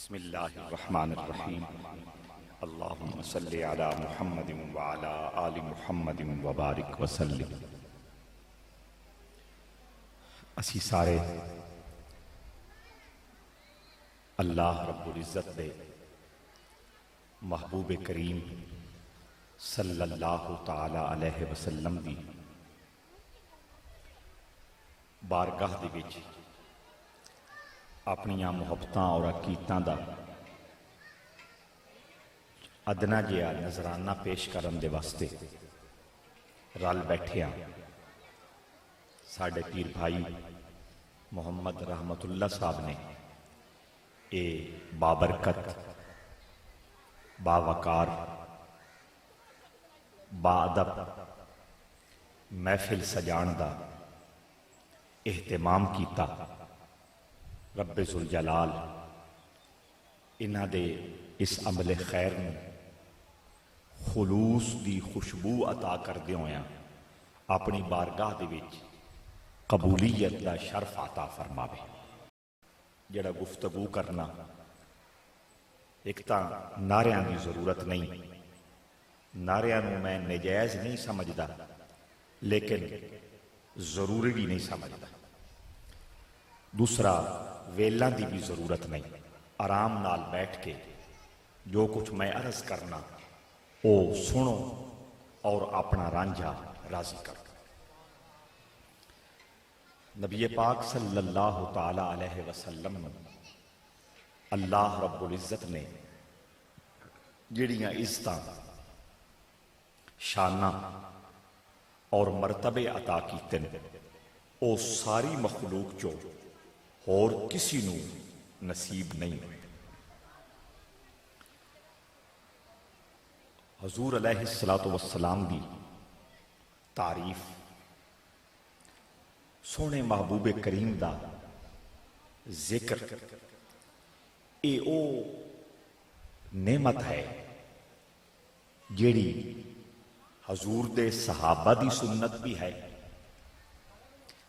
بسم اللہ الرحمن الرحیم اللہم صلی علی محمد وعلی آل محمد وبارک وسلم۔ اسی سارے اللہ رب العزت دے محبوب کریم صلی اللہ تعالی علیہ وسلم دی بارگاہ دے وچ اپنیاں محبتاں اور عقیدتاں دا ادنا جہا نذرانہ پیش کرن دے واسطے رل بیٹھے ہاں۔ ساڈے پیر بھائی محمد رحمت اللہ صاحب نے اے بابرکت، باوقار، باادب محفل سجان دا اہتمام کیتا۔ رب ذوالجلال انہاں دے اس عمل خیر میں خلوص دی خوشبو عطا کردے ہویاں اپنی بارگاہ دے وچ قبولیت دا شرف عطا فرماوے۔ جڑا گفتگو کرنا ایک تاں نعریاں دی ضرورت نہیں، نعریاں نوں میں نجائز نہیں سمجھدا لیکن ضروری بھی نہیں سمجھدا۔ دوسرا ویلاں دی بھی ضرورت نہیں، آرام نال بیٹھ کے جو کچھ میں عرض کرنا او سنو اور اپنا رانجھا راضی کرو۔ نبی پاک صلی اللہ تعالی علیہ وسلم اللہ رب العزت نے جڑیاں عزتاں، شاناں اور مرتبے عطا کیتے او ساری مخلوق چو اور کسی نو نصیب نہیں۔ حضور علیہ الصلوۃ والسلام دی تعریف، سونے محبوب کریم دا ذکر، اے او نعمت ہے جیڑی حضور دے صحابہ دی سنت بھی ہے،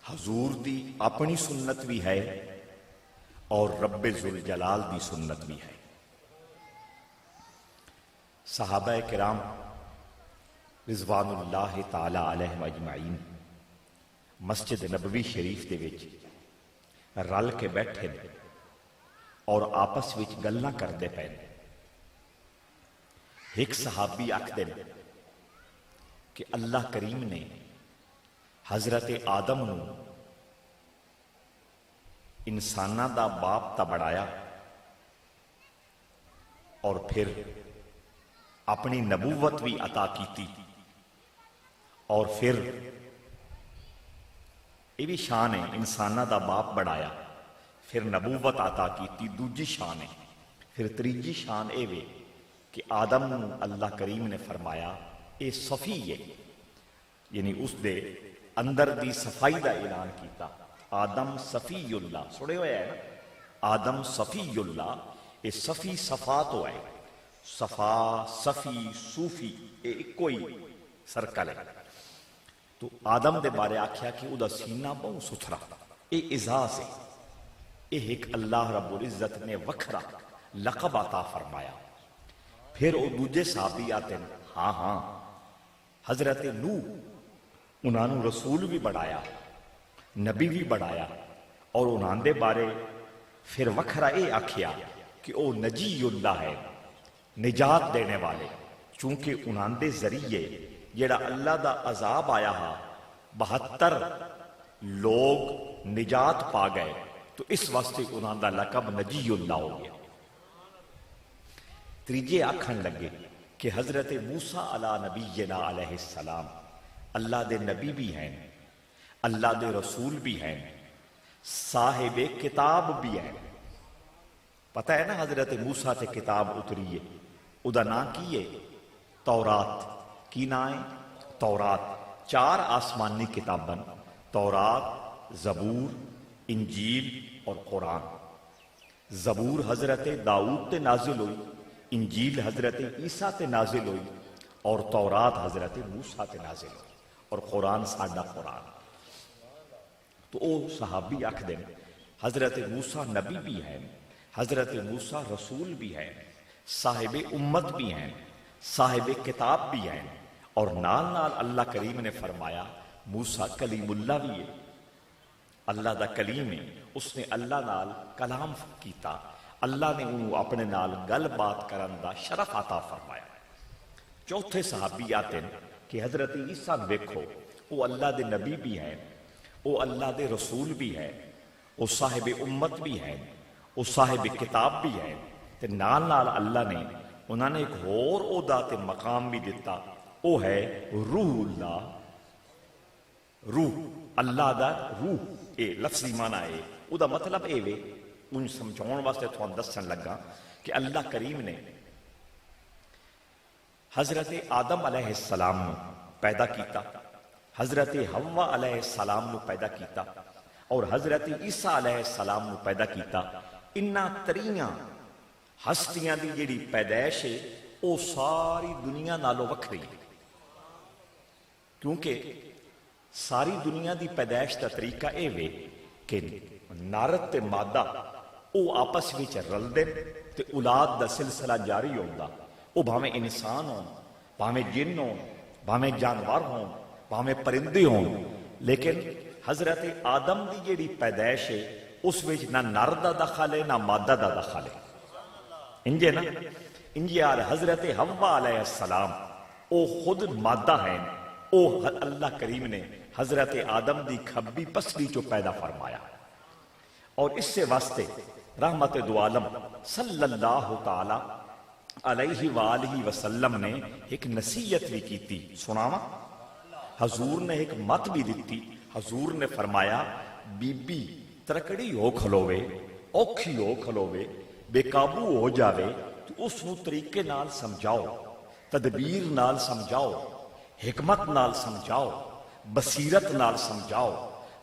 حضور دی اپنی سنت بھی ہے اور رب ذوالجلال دی سنت بھی ہے۔ صحابہ کرام رضوان اللہ تعالی علیہم اجمعین مسجد نبوی شریف دے وچ رل کے بیٹھے اور آپس وچ گلاں کردے پے۔ ایک صحابی آکھدے کہ اللہ کریم نے حضرت آدم نو انساناں دا باپ تا بڑھایا اور پھر اپنی نبوت بھی عطا کیتی، اور پھر یہ بھی شان ہے انساناں دا باپ بڑھایا پھر نبوت عطا کیتی، دوجی شان ہے۔ پھر تریجی شان اے وے کہ آدم نو اللہ کریم نے فرمایا اے صفی ہے، یعنی اس دے اندر دی صفائی دا اعلان کیتا۔ آدم صفی اللہ سنے ہوئے ہے نا، آدم صفی اللہ، اے صفی صفا تو ہے، صفا صفی صوفی اے کوئی سرکل ہے۔ تو آدم دے بارے آکھیا کہ او دا سینہ بہت ستھرا، اے اعزاز ہے، اے ایک اللہ رب العزت نے وکھرا لقب عطا فرمایا۔ پھر او دوجے صحابی آتے ہیں، ہاں حضرت نوح انہاں نو رسول بھی بڑھایا، نبی بھی بڑھایا، اور انہاں دے بارے پھر وکھرا اے آکھیا کہ او نجی اللہ ہے، نجات دینے والے، چونکہ انہاں دے ذریعے جڑا اللہ دا عذاب آیا ہا 72 لوگ نجات پا گئے، تو اس واسطے انہاں دا لقب نجی اللہ ہو گیا۔ تریجے آکھن لگے کہ حضرت موسیٰ علی نبینا علیہ السلام اللہ دے نبی بھی ہیں، اللہ دے رسول بھی ہیں، صاحب کتاب بھی ہیں۔ پتہ ہے نا حضرت موسیٰ تے کتاب اتری ہے، او دا نام کی ہے تورات۔ کی نام ہے تورات؟ 4 آسمانی کتاباں، تورات، زبور، انجیل اور قرآن۔ زبور حضرت داؤد تے نازل ہوئی، انجیل حضرت عیسیٰ تے نازل ہوئی، اور تورات حضرت موسیٰ تے نازل ہوئی، اور قرآن ساڈا قرآن۔ تو او صحابی آکھ دیں حضرت موسیٰ نبی بھی ہیں، حضرت موسیٰ رسول بھی ہیں، صاحب امت بھی ہیں، صاحب کتاب بھی ہیں، اور نال نال اللہ کریم نے فرمایا موسیٰ کلیم اللہ بھی ہے، اللہ دا کلیم ہے، اس نے اللہ نال کلام کیتا، اللہ نے انہوں اپنے نال گل بات کرن دا شرف عطا فرمایا۔ چوتھے صحابی آتے ہیں کہ حضرت عیسیٰ دیکھو، وہ اللہ دے نبی بھی ہیں، وہ اللہ دے رسول بھی ہیں، وہ صاحب امت بھی ہیں، وہ صاحب کتاب بھی ہیں، تے نال نال اللہ نے انہوں نے ایک اور عہدہ تے مقام بھی دیتا، وہ ہے روح اللہ، روح اللہ دا روح، اے لفظی معنی ہے، وہ دا مطلب اے وے ان سمجھاؤن واسطے تو دسن لگا کہ اللہ کریم نے حضرت آدم علیہ السلام نو پیدا کیتا، حضرت حوا علیہ السلام نو پیدا کیتا، اور حضرت عیسیٰ علیہ السلام نو پیدا کیتا۔ انہاں تریاں ہستیاں دی جڑی پیدائش ہے وہ ساری دنیا نالوں وکھری، کیونکہ ساری دنیا دی پیدائش دا طریقہ اے وے کہ نر تے مادہ او آپس وچ رلدے تے اولاد دا سلسلہ جاری ہوندا، او بھاویں انسان ہون، بھاویں جن ہون، بھاویں جانور ہون، بھاویں پرندے ہون، لیکن حضرت آدم دی جڑی پیدائش ہے اس وچ نہ نر دا دخل ہے نہ مادہ دا دخل ہے، انجے نا انجے آل حضرت حوا علیہ السلام او خود مادہ ہیں، او اللہ کریم نے حضرت آدم دی کھبی پسلی چو پیدا فرمایا، اور اس سے واسطے رحمت دو عالم صلی اللہ تعالی علیہ وآلہ وسلم نے ایک نصیحت بھی کی تھی، سناوا؟ حضور نے ایک مت بھی دیتی، حضور نے فرمایا بی بی ترکڑی ہو کھلوے، اوکھی ہو کھلوے، بے قابو ہو جاوے تو اس نو طریقے نال سمجھاؤ، تدبیر نال سمجھاؤ، حکمت نال سمجھاؤ، بصیرت نال سمجھاؤ،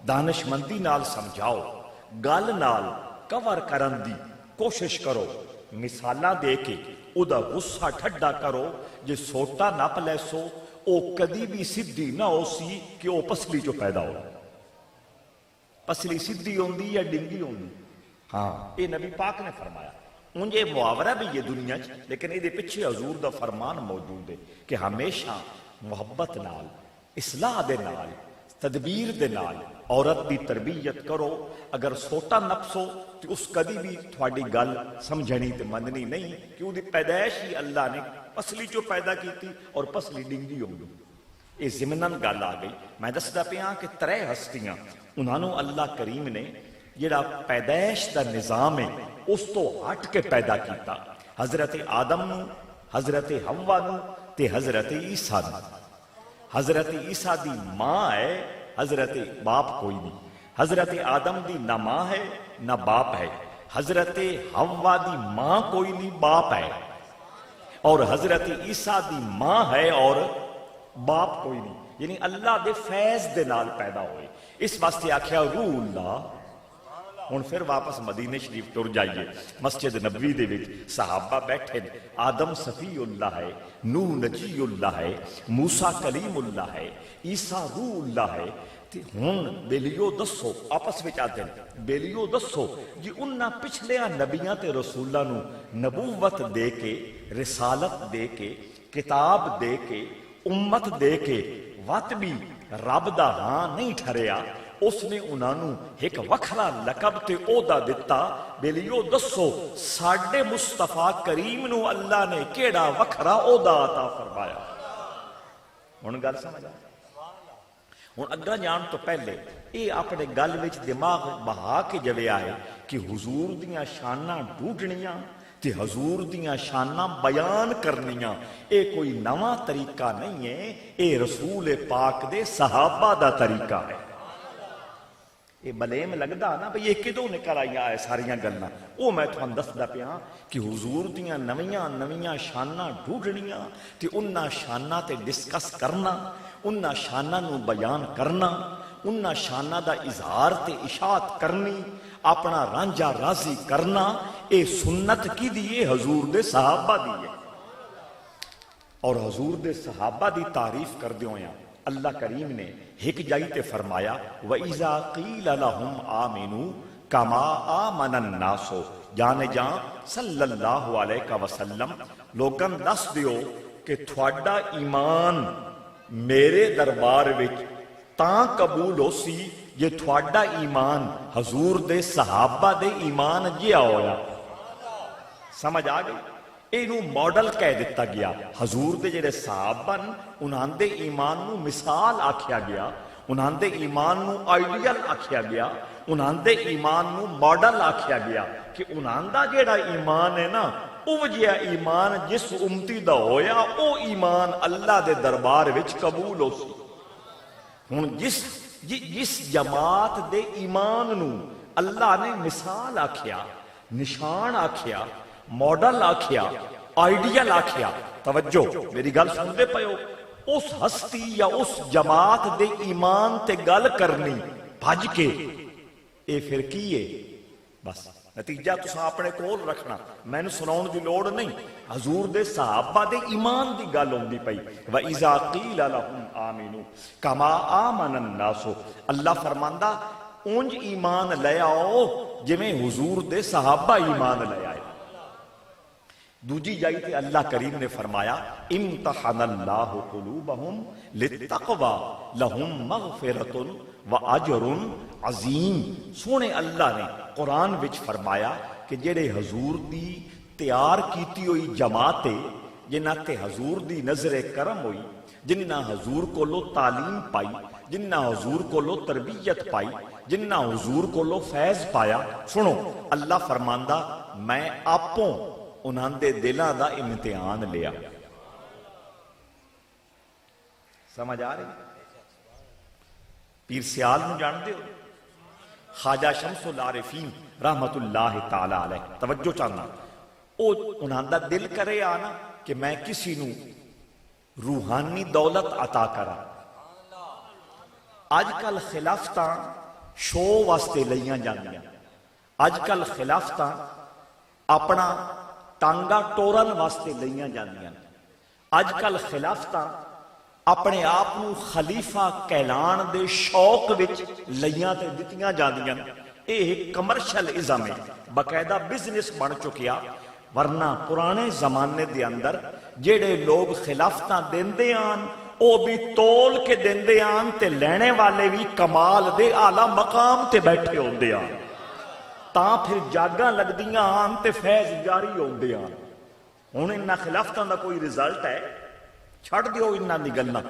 دانش مندی نال سمجھاؤ، گل نال کور کرن دی کوشش کرو، مثالاں دے کے او دا غصہ ٹھڈا کرو، جے سوٹا نپ لے سو او کدی بھی سدھی نہ ہو سی کہ او پسلی جو پیدا ہو، پسلی سدھی ہوندی یا ڈنگی ہوندی، ہاں اے نبی پاک نے فرمایا، مجھے محاورہ بھی یہ دنیا لیکن یہ پیچھے حضور دا فرمان موجود ہے کہ ہمیشہ محبت نال، اصلاح دے نال، تدبیر دے نال عورت دی تربیت کرو، اگر سوٹا نپسو تو اس کدی بھی تھوڑی گل سمجھنی تے مننی نہیں، کیوں دی پیدائش ہی اللہ نے پسلی جو پیدا کی تھی اور پسلی ڈنگی ہوگی، یہ ضمناً گل آ گئی۔ میں دسدا پیاں کہ ترے ہستیاں انہوں اللہ کریم نے جڑا پیدائش دا نظام ہے اس تو ہٹ کے پیدا کیتا، حضرت آدم نو، حضرت حوا نو تے حضرت عیسیٰ نو۔ حضرت عیسیٰ دی ماں ہے، حضرت باپ کوئی نہیں، حضرت آدم دی نہ ماں ہے نہ باپ ہے، حضرت حوا دی ماں کوئی نہیں باپ ہے، اور حضرت عیسیٰ دی ماں ہے اور باپ کوئی نہیں، یعنی اللہ دے فیض دے نال پیدا ہوئے، اس واسطے آکھیا روح اللہ۔ ہن پھر واپس مدینے شریف ٹر جائیے، مسجد نبوی دے وچ صحابہ بیٹھے، آدم صفی اللہ ہے، نوح نجی اللہ ہے، موسیٰ کلیم اللہ ہے، عیسیٰ روح اللہ ہے، ہن بیلیو دسو آپس وچ آتے ہیں، بیلیو دسو جی انہاں پچھلیاں نبیاں تے رسولاں نو نبوت دے کے، رسالت دے کے، کتاب دے کے، امت دے کے وقت بھی رب دا ہاں نہیں ٹھہریا، اس نے انہوں ایک وکھرا لقب تے عہدہ دتا، بیلیو دسو ساڈے مصطفیٰ کریم نو اللہ نے کیڑا وکھرا عہدہ عطا فرمایا؟ ہن گل سمجھ آ ہن اگا جان تو پہلے یہ اپنے گل وچ دماغ بہا کے جوے آئے کہ حضور دیاں شاناں ڈھونڈنیاں تے حضور دیاں شاناں بیان کرنیاں اے کوئی نواں طریقہ نہیں ہے، اے رسول پاک دے صحابہ دا طریقہ ہے۔ یہ بلیم لگدا نا بھئی یہ کدوں نکل آئیاں ہے ساریاں گلنا، او میں تھوڑا دسدا پیاں کہ حضور دیاں نویاں شاناں ڈھونڈنیاں تے انہاں شاناں تے ڈسکس کرنا، انہاں شاناں نو بیان کرنا، انہاں شاناں دا اظہار تے اشاعت کرنی، اپنا رانجھا راضی کرنا، اے سنت کی دیئے حضور دے صحابہ دیئے، اور حضور دے صحابہ دی تعریف کر دیوں یا اللہ کریم نے ایک جائی تے فرمایا وَإِذَا قِيلَ لَهُمْ آمِنُوا کما آمن الناس جانے جان صلی اللہ علیہ وسلم لوگاں دس دیو کہ تھوڑا ایمان میرے دربار وچ تاں قبول ہو سی یہ تھوڑا ایمان حضور دے صحابہ دے ایمان جیا ہویا. سمجھ آ گئی؟ اینو ماڈل کہہ دیتا گیا. حضور دے جڑے صحابہ انہاں دے ایمان نو مثال آکھیا گیا, انہاں دے ایمان نو آئیڈیل آکھیا گیا, انہاں دے ایمان نو ماڈل آکھیا گیا کہ انہاں دا جڑا ایمان ہے نا او جیا ایمان جس امتی دا ہویا او ایمان اللہ دے دربار وچ قبول ہو سی. ہن جس جماعت دے ایمان نو اللہ نے مثال آکھیا, نشان آکھیا, ماڈل آکھیا, آئیڈیل آکھیا, توجہ میری گل سنتے پے ہو, اس ہستی یا اس جماعت دے ایمان تے گل کرنی بھج کے اے پھر کی ہے؟ بس نتیجہ تساں اپنے کول رکھنا, میں نے سناؤن دی لوڑ نہیں. حضور دے صحابہ دے ایمان دی گل ہوندی پئی. وَإِذَا قِيلَ لَهُمْ آمِنُوا كَمَا آمَنَ النَّاسُ, اللہ فرماندا اونج ایمان لے آؤ جویں حضور دے صحابہ ایمان لے آئے. دوجی جائی تے اللہ کریم نے فرمایا امتحن اللہ قلوبہم للتقوی لہم مغفرۃ واجر عظیم. سونے اللہ نے قرآن وچ فرمایا کہ جڑے حضور دی تیار کیتی ہوئی جماعت جنہاں تے حضور دی نظر کرم ہوئی, جنہاں حضور کولو تعلیم پائی, جنہاں حضور کولو تربیت پائی, جنہاں حضور کولو فیض پایا. سنو اللہ فرماندا میں آپوں انہاں دے دلاں دا امتحان لیا. سمجھ آ رہی؟ پیر سیال نو جان دے ہو, خواجہ شمس العارفین رحمت اللہ تعالی علیہ. توجہ چاہنا او انہاں دا دل کرے آنا کہ میں کسی نو روحانی دولت عطا کرا. اج کل خلافتاں شو واسطے لئیاں جاندیاں, اج کل خلافتاں اپنا ٹانگا ٹورن واسطے لئیاں جاندیاں, اج کل خلافتاں اپنے آپ نو خلیفہ کہلان دے شوق وچ لئیاں تے دتیاں جاندیاں. اے ایک کمرشل ازم ہے, باقاعدہ بزنس بن چکیا. ورنہ پرانے زمانے دے اندر جڑے لوگ خلافتاں دیندے آن او بھی تول کے دیندے آن تے لینے والے بھی کمال دے اعلی مقام تے بیٹھے ہوندے آن, تاں پھر جاگاں لگدیاں آن تے فیض جاری ہوندے آن. ہن انہاں خلافتاں دا کوئی رزلٹ ہے؟ چھڑ دیو انہاں دی گلاں,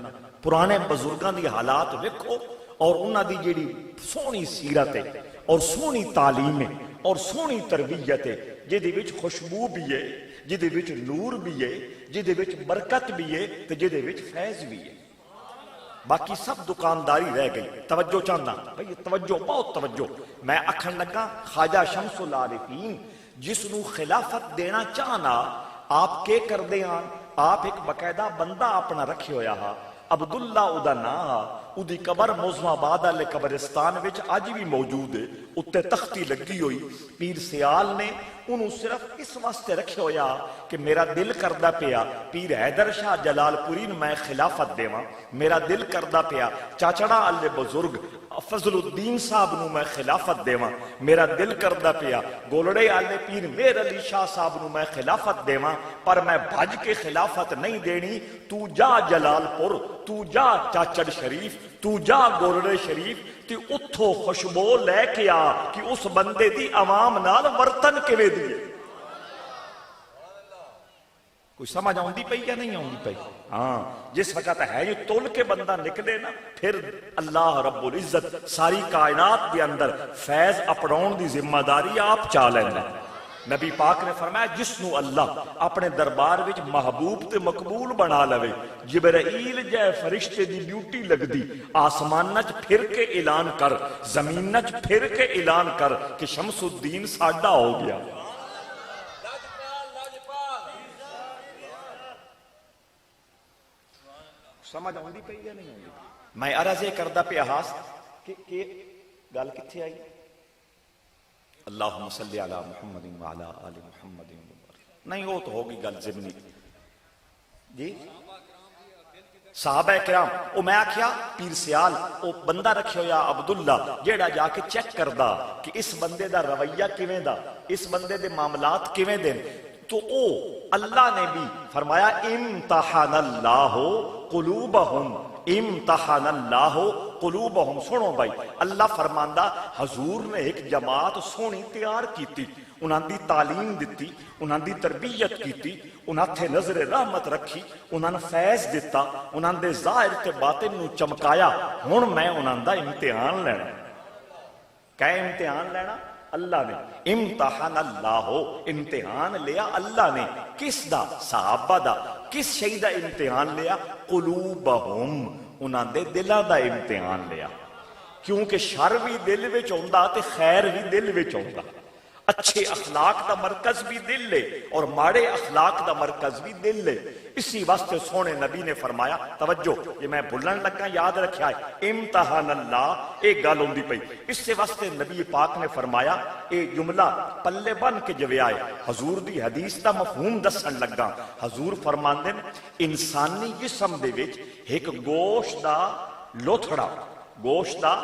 پرانے بزرگاں دی حالات ویکھو اور انہاں دی جیڑی سونی سیرت ہے اور سونی تعلیم ہے اور سونی تربیت ہے, جدے وچ خوشبو بھی ہے, جدے وچ نور بھی ہے, جدے وچ برکت بھی ہے تے جدے وچ فیض بھی ہے. باقی سب دکانداری رہ گئی. توجہ چاہنا بھئی, توجہ بہت توجہ. میں اکھن لگا خواجہ شمس العارفین جس نو خلافت دینا چاہنا آپ کے کر دے آن, آپ ایک باقاعدہ بندہ اپنا رکھے ہویا ہا, عبداللہ ادا نا ہا, ادی قبر موزم آباد والے قبرستان وچ اج بھی موجود ہے, اتے تختی لگی ہوئی. پیر سیال نے انہوں صرف اس واسطے رکھے ہویا کہ میرا دل کردہ پیا پیر حیدر شاہ جلال پوری نو میں خلافت دیواں, میرا دل کردہ پیا چاچڑا والے بزرگ فضل الدین صاحب نو میں خلافت دیواں, میرا دل کردہ پیا گولڑے والے پیر میر علی شاہ صاحب نو میں خلافت دیواں, پر میں بھج کے خلافت نہیں دینی. تو جا جلال پور, تو جا چاچڑ شریف, تو جا گولڑے شریف تے اتھو خوشبو لے کے آ کہ اس بندے دی عوام نال ورتن کیویں دیے. کوئی سمجھ آؤندی پئی یا نہیں آؤندی پئی؟ ہاں, جس وقت ہے یہ تول کے بندہ نکلے نا پھر اللہ رب العزت ساری کائنات دے اندر فیض اپڑاؤن دی ذمہ داری آپ چا لینا. نبی پاک نے فرمایا جس نو اللہ اپنے دربار وچ محبوب تے مقبول بنا لوے, جبرائیل جے فرشتے دی ڈیوٹی لگ دی, آسمان نچ پھر کے اعلان کر, زمین نچ پھر کے اعلان کر کہ شمس الدین ساڈا ہو گیا. سمجھ آؤندی پئی یا نہیں آؤندی؟ میں عرض کردہ پہ احاس کہ گل کتھے آئی؟ اللہم صلی علی محمد وعلی آل محمد. نہیں وہ تو ہوگی گل ضمنی. جی صحابہ کرام او میں آکھیا پیر سیال او بندہ رکھے ہویا عبداللہ جیڑا جا کے چیک کردا کہ اس بندے دا رویہ کیویں دا، اس بندے دے معاملات کیویں دے، تو او اللہ نے بھی فرمایا امتحان اللہ قلوبہم، امتحان اللہ قلوبہم۔ سنو بھائی، اللہ فرماندا حضور نے ایک جماعت سونی تیار کیتی، انہاں دی تعلیم دتی، انہاں دی تربیت کیتی، انہاں تھے نظر رحمت رکھی، انہاں نے فیض دیتا، انہاں دے ظاہر تے باطن نو چمکایا۔ ہن میں انہاں دا امتحان لینا۔ کیا امتحان لینا؟ اللہ نے امتحان اللہ، امتحان لیا اللہ نے۔ کس دا؟ صحابہ دا۔ کس شئی دا امتحان لیا؟ قلوبہم، انہاں دے دلاں دا امتحان لیا، کیونکہ شر بھی دل وچ ہوندا تے خیر بھی دل وچ ہوندا۔ اچھے اخلاق دا مرکز بھی دل لے اور ماڑے اخلاق دا مرکز بھی دل لے۔ اسی واسطے سونے نبی نے فرمایا، توجہ یہ میں بھولن لگا یاد رکھیا ہے، امتحان اللہ ایک گل ہوندی پئی۔ اس سے واسطے نبی پاک نے فرمایا، اے جملہ پلے بن کے جوے آئے، حضور دی حدیث دا مفہوم دسن لگا۔ حضور فرماندے انسانی جسم دے وچ ایک گوشت دا لوتھڑا، گوشت دا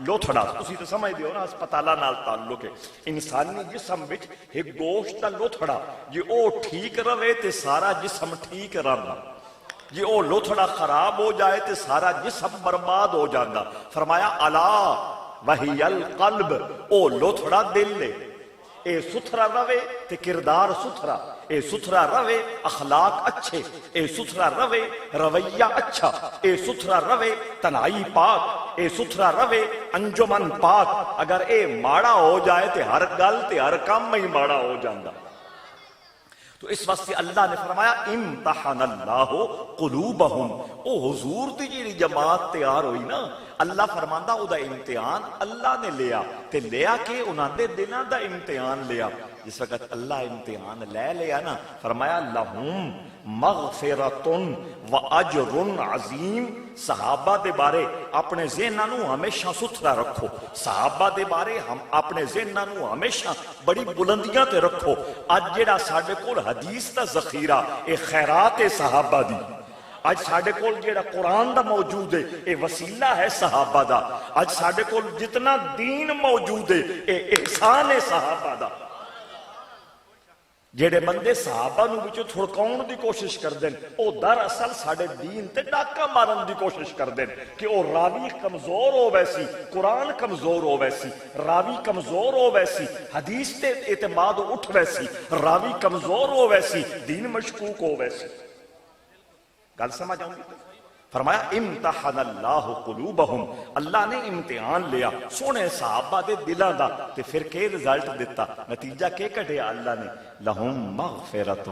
لوتھڑا، تسی تو سمجھ دیو نا ہسپتالاں نال تعلق ہے، انسانی جسم وچ ایک گوشت دا لوتھڑا، جے او ٹھیک رہے تے سارا جسم ٹھیک رہندا، جے او لوتھڑا خراب ہو جائے تے سارا جسم برباد ہو جاندا۔ فرمایا الا وہی القلب، او لوتھڑا دل لے، اے ستھرا رہے تے کردار ستھرا، اے ستھرا رہے اخلاق اچھے، اے ستھرا رہے رویہ اچھا، اے ستھرا رہے تنہائی پاک، اے ستھرا رہے انجمن پاک۔ اگر اے ماڑا ہو جائے تے ہر گل تے ہر کام میں ماڑا ہو جاندہ۔ تو اس واسطے اللہ نے فرمایا امتحان اللہ قلوبہم، او حضور دی جیڑی جماعت تیار ہوئی نا، اللہ فرماندا او دا امتحان اللہ نے لیا، تے لیا کہ انہاں دے دلاں دا امتحان لیا۔ جس وقت اللہ امتحان لے لیا نا، فرمایا لہم مغفرۃ و اجر عظیم۔ صحابہ دے بارے اپنے ذہناں نو ہمیشہ ستھرا رکھو، صحابہ دے بارے ہم اپنے ذہناں نو ہمیشہ بڑی بلندیاں تے رکھو۔ اج جڑا ساڈے کول حدیث دا ذخیرہ اے خیرات صحابہ دی، اج ساڈے کول جیڑا قرآن دا موجود ہے اے وسیلہ ہے صحابہ دا، اج ساڈے کول جتنا دین موجود ہے اے احسان ہے صحابہ دا۔ جیڑے بندے صحابہ نو وچوں تھڑکاؤن دی کوشش کردیں او دراصل ساڈے دین تے ڈاکا مارن دی کوشش کردیں کہ او راوی کمزور ہو ویسی، قرآن کمزور ہو ویسی، راوی کمزور ہو ویسی، حدیث تے اعتماد اٹھ ویسی، راوی کمزور ہو ویسی، دین مشکوک ہو ویسی۔ گل سمجھ آؤں گی؟ فرمایا امتحان اللہ قلوبہم، اللہ نے امتحان لیا سونے صحابہ دے دلاں دا، تے پھر کے رزلٹ دیتا، نتیجہ کے کٹیا اللہ نے، لہم مغفرۃ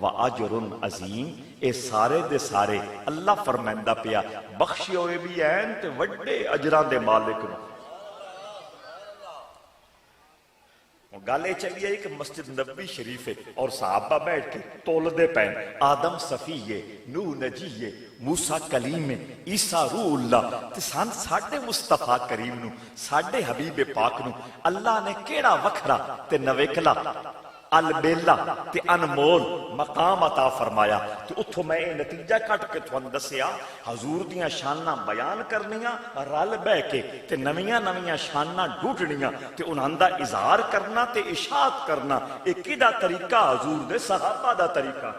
و اجر عظیم۔ اے سارے دے سارے اللہ فرمائندہ پیا بخشے ہوئے بھی ہیں تے وڈے اجراں دے مالک نو۔ گالے چلیے ایک مسجد نبوی شریف ہے اور صحابہ بیٹھ کے تولدے پین، آدم صفیہ، نوح نجیہ، موسیٰ کلیم، عیسیٰ روح اللہ، تے ساڈے مصطفیٰ کریم نو، ساڈے حبیب پاک نو اللہ نے کیڑا وکھرا تے نویکلا البیلا تے انمول مقام عطا فرمایا۔ تو اتھو میں یہ نتیجہ کٹ کے تھوان دسیا، حضور دیاں شاناں بیان کرنیاں رل بہ کے تے نویاں نویاں شاناں ڈھونڈنیاں تے انہاں دا اظہار کرنا تے اشاعت کرنا، ایک کیڑا طریقہ حضور دے صحابہ دا طریقہ۔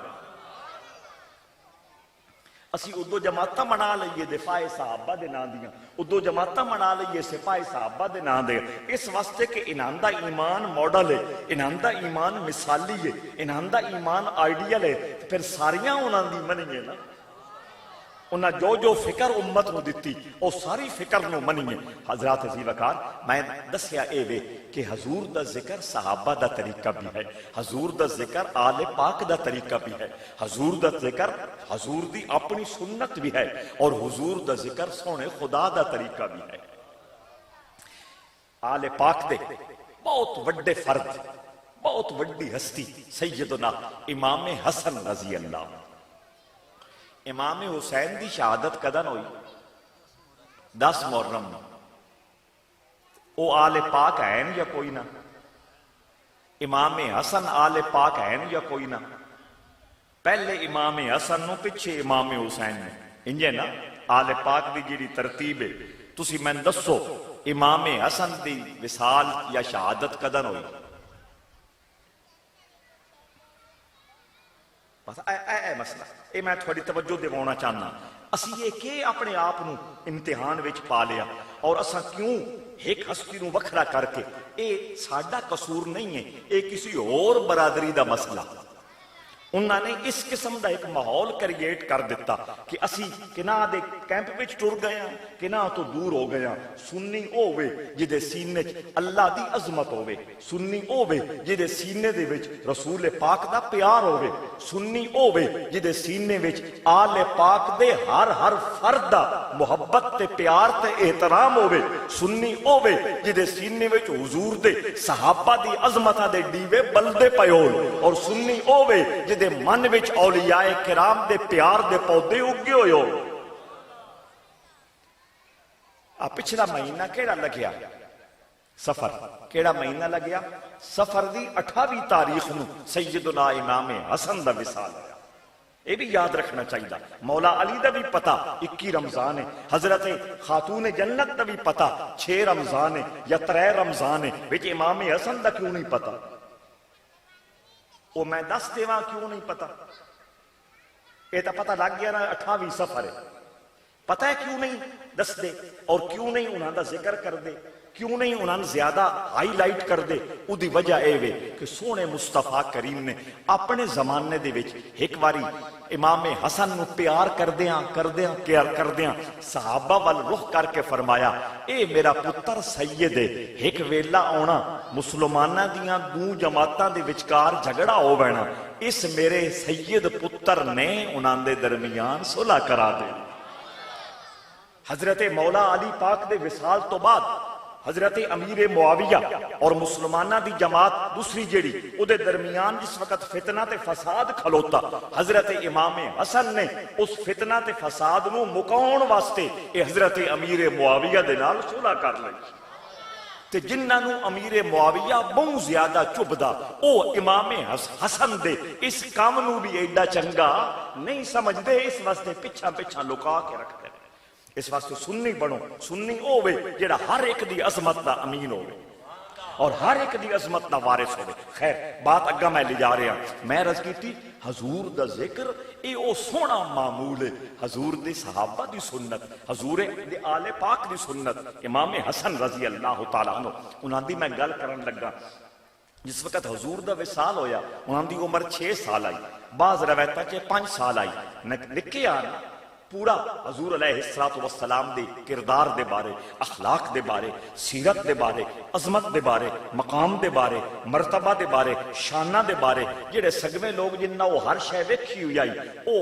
اسی ادو جماعتاں منا لئیے دفاع صحابہ دے نام دیاں، ادو جماعتاں منا لئیے سپاہ صحابہ دے نام دے، اس واسطے کہ انہاں دا ایمان ماڈل ہے، انہاں دا ایمان مثالی ہے، انہاں دا ایمان آئیڈیل ہے، پھر ساریاں انہاں دی منی ہے نا، انہاں جو فکر امت نو دیتی او ساری فکر نو منی ہے۔ حضرات عزیز وقار میں دسیا اے وے کہ حضور دا ذکر صحابہ دا طریقہ بھی ہے، حضور دا ذکر آل پاک دا طریقہ بھی ہے، حضور دا ذکر حضور دی اپنی سنت بھی ہے، اور حضور دا ذکر سونے خدا دا طریقہ بھی ہے۔ آل پاک دے بہت وڈے فرد، بہت وڈی ہستی سیدنا امام حسن رضی اللہ عنہ، امام حسین دی شہادت کدن ہوئی 10 محرم میں، او آل پاک ہیں یا کوئی نہ؟ امام حسن آل پاک ہیں یا کوئی نہ؟ پہلے امام حسن نو پچھے امام حسین نے، انجے نا آل پاک دی جیڑی ترتیب ہے تسی میں دسو امام حسن دی وصال یا شہادت کدن ہوئی؟ بس اے مسئلہ اے میں تھوڑی توجہ دیوانا چاہنا اسی یہ کہ اپنے آپ نو امتحان وچ پا لیا اور اساں کیوں ایک ہستی نو وکھرا کر کے اے ساڈا قصور نہیں ہے، اے کسی اور برادری دا مسئلہ۔ انہوں نے اس قسم دا ایک ماحول کریٹ کر دیتا کہ اسی کنہ دے کیمپ وچ ٹر گئے ہیں، کنہ تو دور ہو گئے ہیں۔ سنی ہووے جدے سینے اللہ دی عظمت ہووے، سنی ہووے جدے سینے دے وچ رسول پاک دا پیار ہووے، سنی ہووے جدے سینے وچ آل پاک دے ہر فرد دا محبت تے پیار تے احترام ہووے، سنی ہووے جدے سینے وچ حضور دے صحابہ دی عظمتاں دے ڈیوے بلدے پئے ہون، اور سنی ہووے جدے من وچ اولیاء کرام دے پیار دے پودے اگے ہوئے ہو۔ پچھلا مہینہ کیڑا لگیا؟ سفر۔ کیڑا مہینہ لگیا؟ سفر دی 28 تاریخ نو سیدنا امام حسن دا وصال ہے۔ یہ بھی یاد رکھنا چاہیے۔ مولا علی دا بھی پتا 21 رمضان ہے، حضرت خاتون جنت دا بھی پتا 6 رمضان ہے یا 3 رمضان ہے، وچ امام حسن دا کیوں نہیں پتا؟ وہ میں دس دیواں کیوں نہیں پتا؟ یہ تو پتا لگ گیا نا 28 سفر ہے، پتہ ہے کیوں نہیں دس دے اور کیوں نہیں انہاں دا ذکر کر دے، کیوں نہیں انہاں زیادہ ہائی لائٹ کر دے؟ او دی وجہ اے وے کہ سونے مصطفیٰ کریم نے اپنے زمانے دے وچ ایک واری امام حسن نو پیار کردیاں صحابہ وال رخ کر کے فرمایا، اے میرا پتر سید ہے، ایک ویلا آنا مسلمانہ دیاں دو جماعتاں دے وچکار جھگڑا ہو بینا، اس میرے سید پتر نے انہاں دے درمیان صلح کرا دے۔ حضرت مولا علی پاک دے وصال تو بعد حضرت امیر معاویہ اور مسلمانہ دی جماعت دوسری جیڑی او دے درمیان جس وقت فتنہ تے فساد کھلوتا، حضرت امام حسن نے اس فتنہ تے فساد نو مکاؤن واسطے اے حضرت امیر معاویہ دے نال صلح کر لئی۔ تے جنہاں نو امیر معاویہ بہت زیادہ چبدا او امام حسن دے اس کام نو بھی ایڈا چنگا نہیں سمجھ دے، اس واسطے پچھا لکا کے رکھ دے۔ اس واسطے سنی بنو، سنی ہووے جڑا ہر ایک دی عظمت دا امین ہووے اور ہر ایک دی عظمت دا وارث ہووے۔ خیر بات اگا میں لے جا رہا، میں عرض کی تھی حضور دا ذکر اے او سونا معمول ہے، حضور دے صحابہ دی سنت، حضور دے آل پاک دی سنت، امام حسن رضی اللہ تعالیٰ عنہ انہاں دی میں گل کرن لگا۔ جس وقت حضور دا وصال ہویا انہاں دی عمر 6 سال آئی، بعض روایتاں چ 5 سال آئی، نکے آن پورا حضور علیہ السلام دے کردار دے بارے، اخلاق دے بارے، سیرت دے بارے، عظمت دے بارے، مقام دے بارے، مرتبہ دے بارے، شانہ دے بارے جڑے سگویں لوگ جنہ وہ ہر شے ویکھی ہوئی آئی او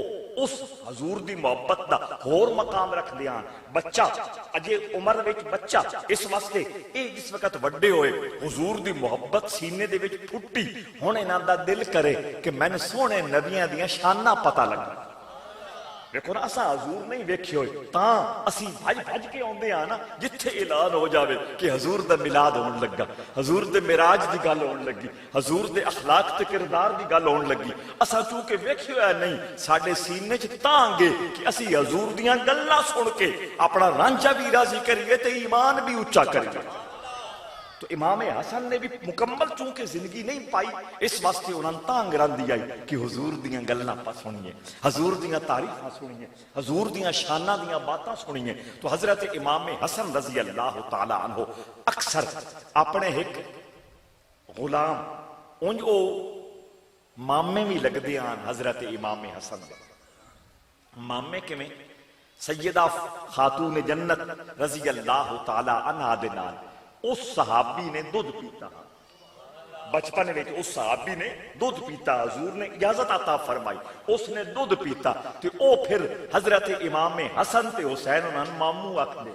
اس حضور دی محبت دا ہور مقام رکھ دیاں۔ بچہ اجے عمر وچ بچہ اس واسطے اے جس وقت وڈے ہوئے حضور دی محبت سینے دے وچ پھٹی، ہن انہاں دا دل کرے کہ میں سونے نبیاں دیاں شانہ پتہ لگا۔ دیکھو نا اساں حضور نہیں ویکھے ہوئے تاں اسی بھج کے آندے ہاں نا جتھے اعلان ہو جاوے کہ حضور دا میلاد ہون لگا، حضور دے معراج دی گل ہون لگی، حضور دے اخلاق تے کردار دی گل ہون لگی، اساں چونکہ ویکھے ہوئے نہیں ساڈے سینے چ تاں گے کہ اسی حضور دیاں گلاں سن کے اپنا رانجھا بھی راضی کریے تے ایمان بھی اونچا کریے۔ تو امام حسن نے بھی مکمل چونکہ زندگی نہیں پائی اس واسطے انہاں تانگ راندی آئی کہ حضور دیاں گلاں پا سنیے، حضور دیاں تعریفاں سنیے، حضور دیاں شاناں دیاں باتاں سنیے۔ تو حضرت امام حسن رضی اللہ تعالی عنہ اکثر اپنے ایک غلام انج او مامے بھی لگدے ہیں حضرت امام حسن دے مامے کیویں؟ سیدہ خاتون جنت رضی اللہ تعالی عنہا دے نال اس صحابی نے دودھ پیتا، بچپن میں اس صحابی نے دودھ پیتا، حضور نے اجازت عطا فرمائی، اس نے دودھ پیتا تو او پھر حضرت امام حسن تے حسین انہاں مامو آکھ دے۔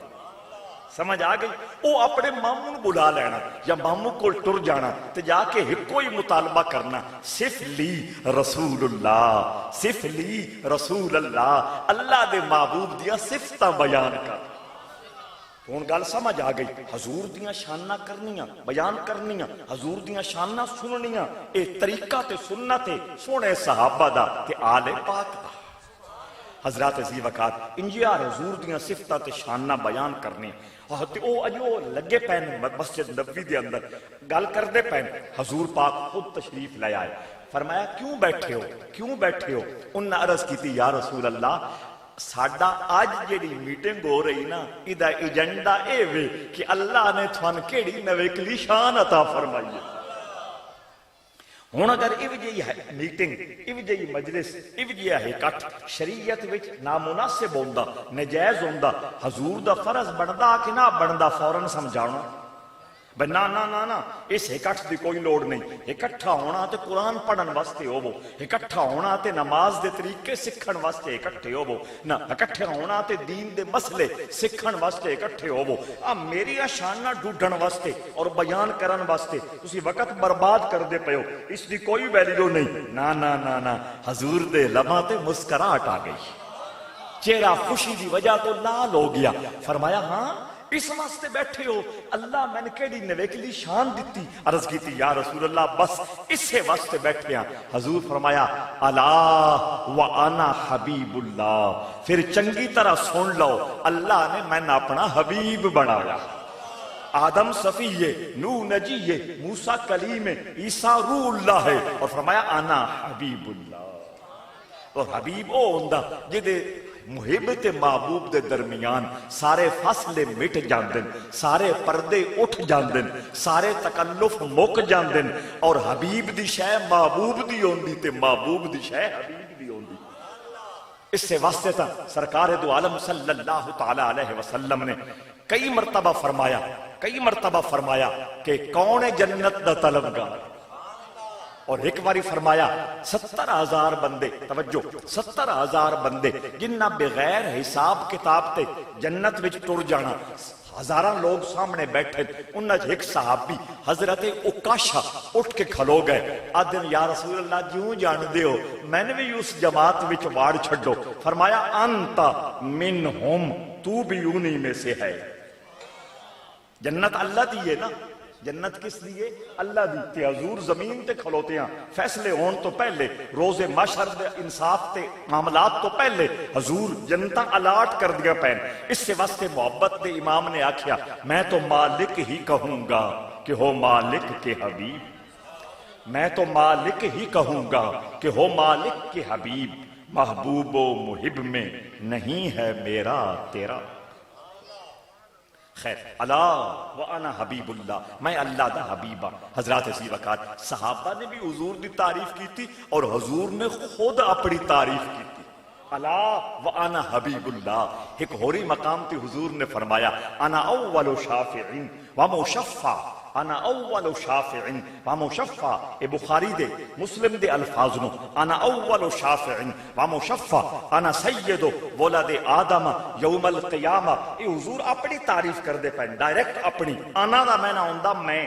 سمجھ آ گئی؟ او اپنے مامو نو بلا لینا یا مامو کو ٹر جانا تے جا کے کوئی مطالبہ کرنا، صف لی رسول اللہ، صف لی رسول اللہ، اللہ دے محبوب دیا صفتاں بیان کر۔ ہن گل سمجھ آ گئی، حضور دیاں شانہ کرنیاں بیان کرنیاں، حضور دیاں شانہ سننیاں، اے طریقہ تے سنت ہے سونے صحابہ دا تے آل پاک دا۔ حضرات ذی وقار انجیار حضور دیاں صفتاں تے شاناں بیان کرنے تے او اجو لگے پین مسجد نبوی دے اندر گل کردے پین حضور پاک خود تشریف لے آئے فرمایا کیوں بیٹھے ہو انہاں عرض کیتی یا رسول اللہ ساڈا آج جیڑی میٹنگ ہو رہی نا ایدا ایجنڈا اے وے کہ اللہ نے تھان کیڑی نویکلی شان عطا فرمائی ہے ہن اگر ایو جی ہے میٹنگ ایو جی مجلس ایو جی ہے اکٹھ شریعت وچ نامناسب ہوندا ناجائز ہوندا حضور دا فرض بندا کہ نہ بندا فوراً سمجھانا بھئی نا اس اکٹھ دی کوئی لوڑ نہیں اکٹھا ہونا تے قرآن پڑھن واسطے ہوو اکٹھا ہونا تے نماز دے طریقے سکھن واسطے اکٹھے ہوو نہ اکٹھے ہونا تے دین دے مسئلے سکھن واسطے اکٹھے ہوو میری شاناں ڈھونڈن واسطے اور بیان کرن واسطے تسی وقت برباد کر دے پیو اس دی کوئی ویلیو نہیں نا حضور دے لباں تے مسکراہٹ آ گئی چہرہ خوشی دی وجہ تو لال ہو گیا فرمایا ہاں اس واسطے بیٹھے ہو اللہ میں نے کیڑی نویکلی شان دیتی عرض کیتی یا رسول اللہ بس اسے واسطے بیٹھے ہیں حضور فرمایا الا وانا حبیب اللہ پھر چنگی طرح سن لو اللہ نے میں نے اپنا حبیب بنایا آدم صفی ہے نوح نجی ہے موسیٰ کلیم ہے عیسیٰ روح اللہ ہے اور فرمایا انا حبیب اللہ اور حبیب او ہوندا جدے محب تے محبوب دے درمیان سارے فاصلے مٹ جاندن سارے پردے اٹھ جاندن سارے تکلف مک جاندن اور حبیب دی شے محبوب دی ہوندی تے محبوب دی شے حبیب دی ہوندی اس سے واسطے تھا سرکار دو عالم صلی اللہ تعالی علیہ وسلم نے کئی مرتبہ فرمایا کہ کون ہے جنت دا طلبگار اور ایک باری فرمایا 70,000 بندے توجہ 70,000 بندے جنہ بغیر حساب کتاب تے جنت وچ ٹر جانا ہزاراں لوگ سامنے بیٹھے انہاں ایک صحابی حضرت اکاشا اٹھ کے کھلو گئے آدھے یا رسول اللہ جیوں جان دے ہو میں نے بھی اس جماعت وچ واڑ چھڈو فرمایا انت منہم تو بھی انہی میں سے ہے جنت اللہ دی ہے نا جنت کس لیے اللہ دی تے حضور زمین تے کھلوتے ہیں فیصلے ہون تو پہلے روز محشر دے انصاف تے معاملات تو پہلے حضور جنتاں الاٹ کر دیا پین اس سے واسطے محبت دے امام نے آکھیا میں تو مالک ہی کہوں گا کہ ہو مالک کے حبیب میں تو مالک ہی کہوں گا کہ ہو مالک کے حبیب محبوب و محب میں نہیں ہے میرا تیرا خیر اللہ وانا حبیب اللہ میں اللہ دا حبیبہ حضرات اسی وقت صحابہ نے بھی حضور دی تعریف کی تھی اور حضور نے خود اپنی تعریف کی تھی اللہ وانا حبیب اللہ ایک ہوری مقام تی حضور نے فرمایا انا اول شافعین ومشفع انا اول شافعین ومشفع اے بخاری دے مسلم دے الفاظ نو انا اول شافعین ومشفع انا سید ولد آدم یوم القیامہ اے حضور اپنی تعریف کر دے پہن ڈائریکٹ اپنی انا دا میں نہ ہوندہ میں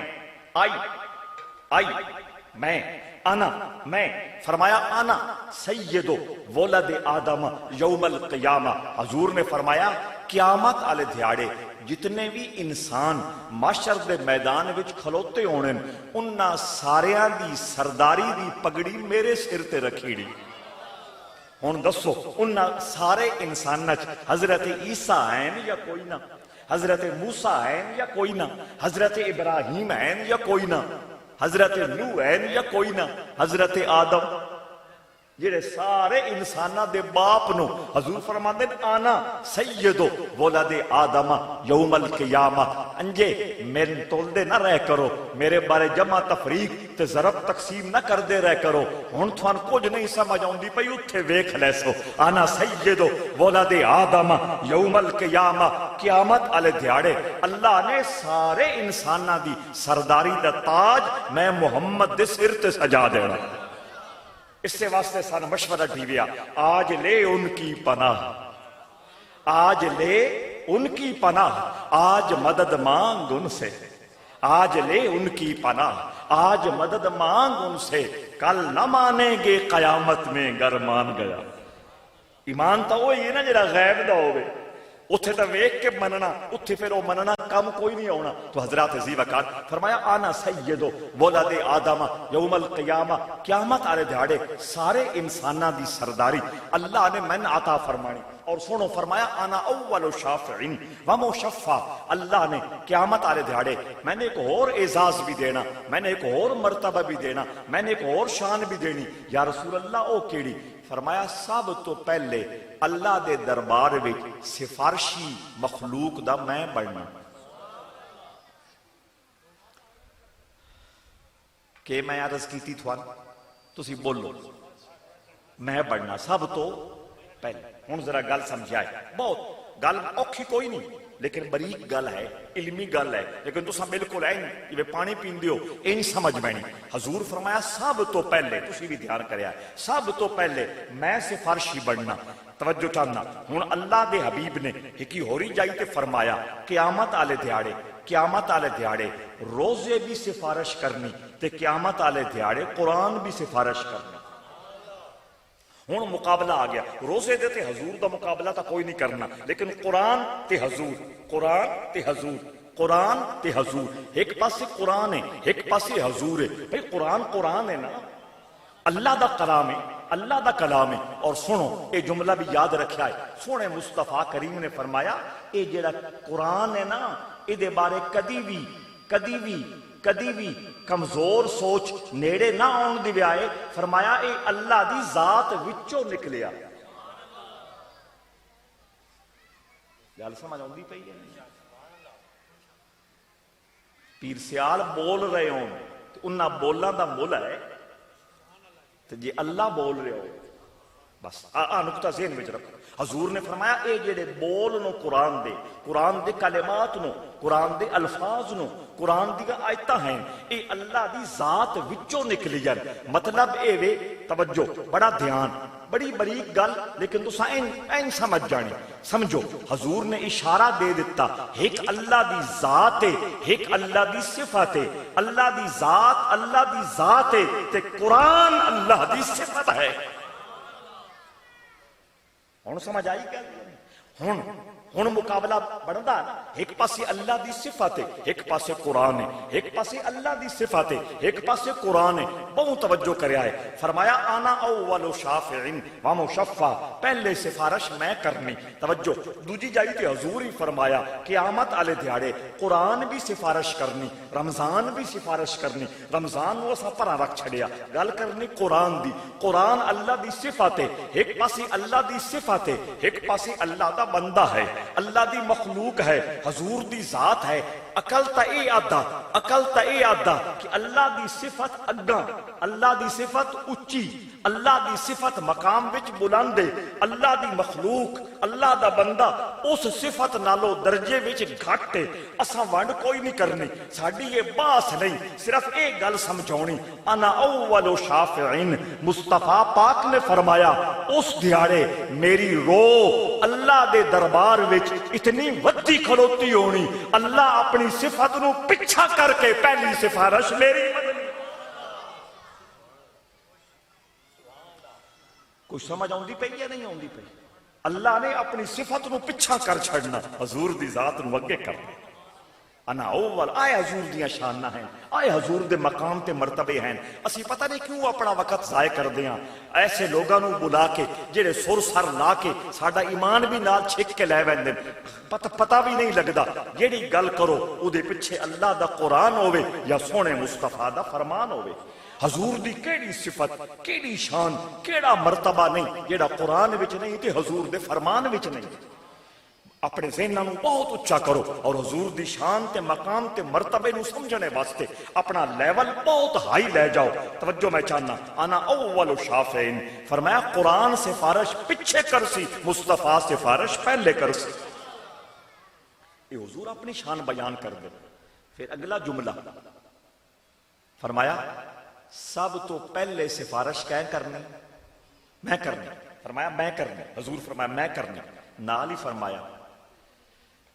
میں فرمایا انا سید ولد آدم یوم القیامہ حضور نے فرمایا قیامت آلے دھیاڑے جتنے بھی انسان معاشر دے میدان وچ کھلوتے ہونے انہاں ساریاں دی سرداری دی پگڑی میرے سر تے رکھی دی ہن دسو انہاں سارے انساناں حضرت عیسیٰ ہیں یا کوئی نہ حضرت موسیٰ ہیں یا کوئی نہ حضرت ابراہیم ہیں یا کوئی نہ حضرت نوح ہیں یا کوئی نہ حضرت آدم جڑے سارے انسانہ دے باپ نو حضور فرماندے آنا سیدو ولد آدم یوم القیامہ انجے میرے تول دے نہ رہ کرو میرے بارے جمع تفریق تے ضرب تقسیم نہ کر دے رہ کرو ہن تھوان کچھ نہیں سمجھ آؤندی پئی اتھے ویکھ لیسو آنا سیدو ولد آدم یوم القیامہ قیامت والے دھیاڑے اللہ نے سارے انسانہ دی سرداری دا تاج میں محمد دے سر تے سجا دینا اس سے واسطے سان مشورہ دیویا آج لے ان کی پناہ آج لے ان کی پناہ آج مدد مانگ ان سے آج لے ان کی پناہ آج مدد مانگ ان سے کل نہ مانیں گے قیامت میں گر مان گیا ایمان تا وہ یہ نا جڑا غیب دا ہوئے اتھے تو ویک کے مننا، اتھے پھر وہ مننا کم کوئی نہیں ہونا. تو حضرات ذی وقار فرمایا آنا سیدو ولد آدم یوم القیامہ، قیامت آلے دہاڑے سارے انسانہ دی سرداری اللہ نے من عطا فرمانی. اور سنو فرمایا آنا اول شافعین و مشفع، اللہ نے قیامت آلے دہاڑے میں نے ایک اور اعزاز بھی دینا، میں نے ایک اور مرتبہ بھی دینا، میں نے ایک اور شان بھی دینی. یا رسول اللہ او کیڑی؟ فرمایا سب تو پہلے اللہ دے دربار وچ سفارشی مخلوق دا میں بننا. کہ میں عرض کیتی تھوان تسی بولو میں بننا سب تو پہلے. ہن ذرا گل سمجھائے، بہت گل اوکھی کوئی نہیں لیکن بریک گل ہے، علمی گل ہے، لیکن تساں بالکل این جویں پانی پیندے ہو این سمجھ بینی. حضور فرمایا سب تو پہلے، تسی بھی دھیان کریا، سب تو پہلے میں سفارشی بننا. توجہ چاہنا ہن اللہ دے حبیب نے ایک ہوری جائی تے فرمایا قیامت آلے دیہاڑے، قیامت آلے دیہاڑے روزے بھی سفارش کرنی تے قیامت آلے دیہاڑے قرآن بھی سفارش کرنی. ہوں مقابلہ آ گیا، روزے دے تے حضور دا مقابلہ تا کوئی نہیں کرنا، لیکن قرآن تے حضور، قرآن تے حضور، قرآن تے حضور. ایک پاسے قرآن ہے ایک پاسے حضور ہے. بھئی قرآن قرآن ہے نا، اللہ دا کلام ہے، اللہ دا کلام ہے. اور سنو اے جملہ بھی یاد رکھا ہے، سونے مصطفیٰ کریم نے فرمایا اے جڑا قرآن ہے نا اے دے بارے کدی بھی کمزور سوچ نیڑے نہ آن دی آئے. فرمایا اے اللہ دی ذات وچوں نکلیا. گل سمجھ آندی پئی ہے؟ پیر سیال بول رہے ہوں تو انہاں بولاں دا مل ہے تو جی اللہ بول رہے ہو بس نقطہ ذہن میں رکھو. حضور نے فرمایا اے جڑے بول نو قرآن دے کلمات نو، قرآن دے الفاظ نو، قرآن دی آیتاں ہیں، اے اللہ دی ذات وچوں نکلی جان. مطلب اے وے توجہ، بڑا دھیان، بڑی بریک گل لیکن تساں این سمجھ جانی. سمجھو حضور نے اشارہ دے دیتا ایک اللہ دی ذات ہے، ایک اللہ دی صفت ہے. اللہ دی ذات ہے تے قرآن اللہ دی صفت ہے. ہن سمجھ آئی کیا؟ ہن مقابلہ بڑھدا نا، ایک پاسے اللہ دی صفت ہے، ایک پاسے قرآن ہے، ایک پاسے اللہ دی صفت ہے، ایک پاسے قرآن ہے. بہت توجہ کریا ہے. فرمایا آنا اول شافعین و مشفع، پہلے سفارش میں کرنی. توجہ دوجی جائی تے حضور ہی فرمایا قیامت آلے دیہاڑے قرآن بھی سفارش کرنی، رمضان بھی سفارش کرنی. رمضان وہ اساں پرا رکھ چھڑیا، گل کرنی قرآن دی. قرآن اللہ دی صفت ہے، ایک پاسے اللہ دی صفت ہے، ایک پاسے اللہ دا بندہ ہے، اللہ دی مخلوق ہے، حضور دی ذات ہے. عقل تا اے آدھا کہ اللہ دی صفت اگاں، اللہ دی صفت اچھی، اللہ دی صفت مقام وچ بلند ہے. اللہ دی مخلوق، اللہ دا بندہ اس صفت نالو درجے وچ گھٹ ہے. اساں ونڈ کوئی نہیں کرنی، ساڈی یہ باس نہیں، صرف ایک گل سمجھاونی. انا اول شافعین، مصطفیٰ پاک نے فرمایا اس دیہاڑے میری روح اللہ دے دربار وچ اتنی ودی کھلوتی ہونی، اللہ اپنی صفت نو پچھا کر کے پہلی سفارش میری بدلی. کوئی سمجھ آؤندی پئی یا نہیں آؤندی پئی؟ اللہ نے اپنی صفت نو پچھا کر چھڑنا، حضور دی ذات نو اگے کرنا. انا اول، آئے حضور دیاں شانہ ہیں، آئے حضور دے مقام تے مرتبے ہیں. اسی پتہ نہیں کیوں اپنا وقت ضائع کر دیاں ایسے لوگاں نو بلا کے جڑے سر سر لا کے ساڈا ایمان بھی نال چھک کے لے ویندے، پتہ بھی نہیں لگدا. جیڑی گل کرو او دے پیچھے اللہ دا قرآن ہوے یا سونے مصطفیٰ دا فرمان ہوے. حضور دی کیڑی صفت، کیڑی شان، کیڑا مرتبہ نہیں جیڑا قرآن وچ نہیں تے حضور دے فرمان وچ نہیں. اپنے ذہنوں بہت اچھا کرو اور حضور دی شان تے مقام تے مرتبے نو سمجھنے واسطے اپنا لیول بہت ہائی لے جاؤ. توجہ میں چاہنا انا اول شافعین، فرمایا قرآن سفارش پیچھے کر سی، مصطفیٰ سفارش پہلے کر سی. یہ حضور اپنی شان بیان کر دے. پھر اگلا جملہ فرمایا سب تو پہلے سفارش کیا کرنی؟ میں کرنی. فرمایا میں کرنی. حضور فرمایا میں کرنی. نال ہی فرمایا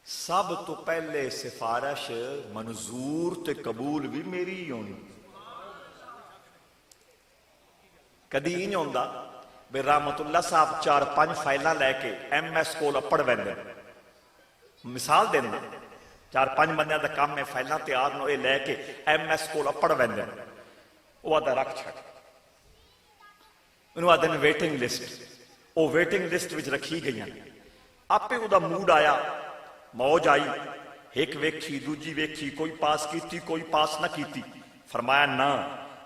سب تو پہلے سفارش منظور تے قبول بھی میری ہی ہونی. کدی نہیں ہوندا بے رحمت اللہ صاحب 4-5 فائلاں لے کے ایم ایس کول پڑھ ویندے مثال دینا 4-5 بندیاں دا کام ہے فائلاں تیار نو اے لے کے MS کول اپڑ ویندے وہ آدھا رکھ چھڑ انہوں آدھے ویٹنگ لسٹ وہ ویٹنگ لسٹ وچ رکھی گئی ہیں آپ پہ دا موڈ آیا موج آئی ایک ویکھی دوجی ویکھی کوئی پاس کیتی کوئی پاس نہ کیتی فرمایا نہ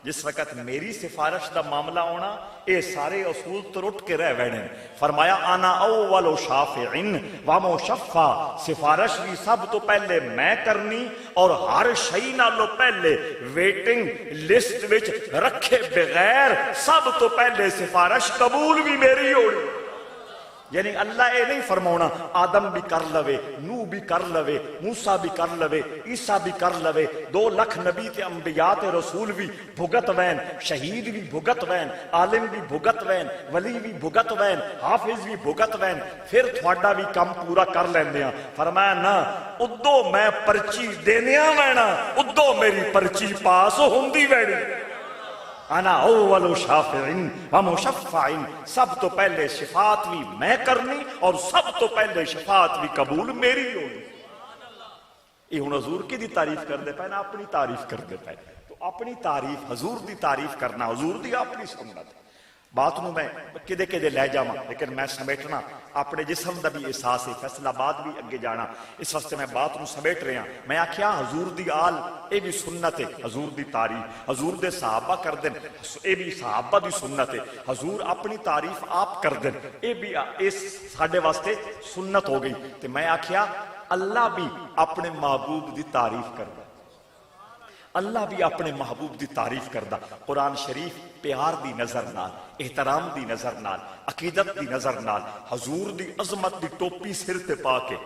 جس وقت میری سفارش دا معاملہ ہونا اے سارے اصول تو رٹ کے رہ ویڑیں فرمایا انا اول شافعن و مشفع سفارش بھی سب تو پہلے میں کرنی اور ہر شئی نالو پہلے ویٹنگ لسٹ وچ رکھے بغیر سب تو پہلے سفارش قبول بھی میری ہوڑی یعنی اللہ اے نہیں فرماؤنا آدم بھی کر لوے نوح بھی کر لوے موسیٰ بھی کر لوے عیسیٰ بھی کر لوے 2 لاکھ نبی تے انبیاء تے رسول بھی بھگت وین شہید بھی بھگت وین عالم بھی بھگت وین ولی بھی بھگت وین حافظ بھی بھگت وین پھر تھوڑا بھی کم پورا کر لیندیاں فرمایا نا ادو میں پرچی دینیاں وینا ادو میری پرچی پاس ہوندی ویڑی انا اول شافعن و مشفعن سب تو پہلے شفاعت بھی میں کرنی اور سب تو پہلے شفاعت بھی قبول میری ہوگی یہ ہن حضور کی دی تعریف کر دے پائے نا اپنی تعریف کر دے پائے تو اپنی تعریف حضور دی تعریف کرنا حضور دی اپنی سنت بات نو میں کدے کدے لے جاواں لیکن میں سمیٹنا اپنے جسم دا بھی احساس ہے فیصلہ باد بھی اگے جانا اس واسطے میں بات نو سمیٹ رہا میں آکھیا حضور دی آل اے بھی سنت ہے حضور دی تعریف حضور دے صحابہ کر دیں اے بھی صحابہ دی سنت ہے حضور اپنی تعریف آپ کر دیں اے بھی اس ساڈے واسطے سنت ہو گئی تے میں آکھیا اللہ بھی اپنے محبوب دی تعریف کر دے اللہ بھی اپنے محبوب دی تعریف کردہ قرآن شریف پیار دی نظر نال احترام دی نظر نال عقیدت دی نظر نال حضور دی عظمت دی ٹوپی سر تے پا کے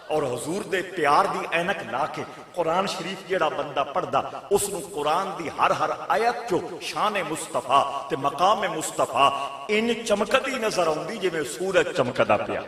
اور حضور دے پیار دی اینک لا کے قرآن شریف جیڑا بندہ پڑھدا اس نو قرآن دی ہر آیت جو شان مصطفیٰ تے مقام مصطفیٰ ان چمکدی نظر آؤندی جے میں سورج چمکدا پیا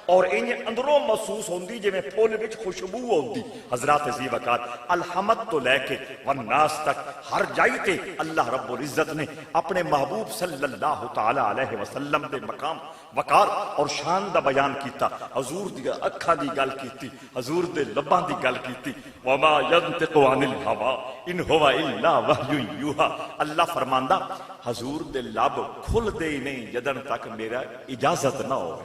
اور انہیں اندروں محسوس ہوندی جے میں پھول وچ خوشبو ہوندی حضرات ذی وقار الحمد تو لے کے والناس تک ہر جائی تے اللہ رب العزت نے اپنے محبوب صلی اللہ تعالی علیہ وسلم دے مقام وقار اور شان دا بیان کیتا حضور دی اکھاں دی گل کیتی حضور دے لباں دی گل کیتی وما ينطق عن الهوى ان هو الا وحی یوحى اللہ فرماندا حضور دے لب کھل دے نہیں جدن تک میرا اجازت نہ ہو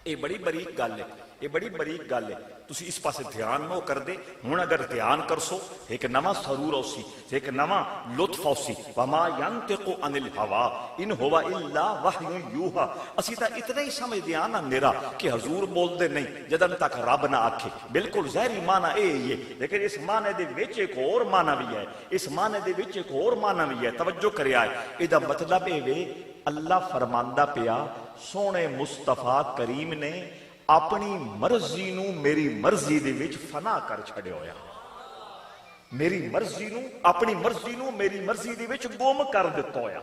یہ بڑی بریک گل ہے یہ بڑی بریک گل ہے تسی اس پاسے دھیان نہ کر دے ہن اگر دھیان کرسو ایک نواں سرور اوسی ایک نواں لطف اوسی وما ينطق عن الهوى ان هو الا وحی یوحى اسی تا اتنا ہی سمجھ دیا نا میرا کہ حضور بول دے نہیں جدن تک رب نہ آکھے بالکل ظاہری معنی اے ہے لیکن اس معنی دے وچ ایک اور معنی بھی ہے اس معنی دے وچ ایک اور معنی بھی ہے توجہ کریا ہے ادا مطلب اے وے اللہ فرماندہ پیا سونے مصطفیٰ کریم نے اپنی مرضی نو میری مرضی دے وچ فنا کر چھڑے ہویا میری مرضی نو اپنی مرضی نو میری مرضی دے وچ گم کر دیتا ہویا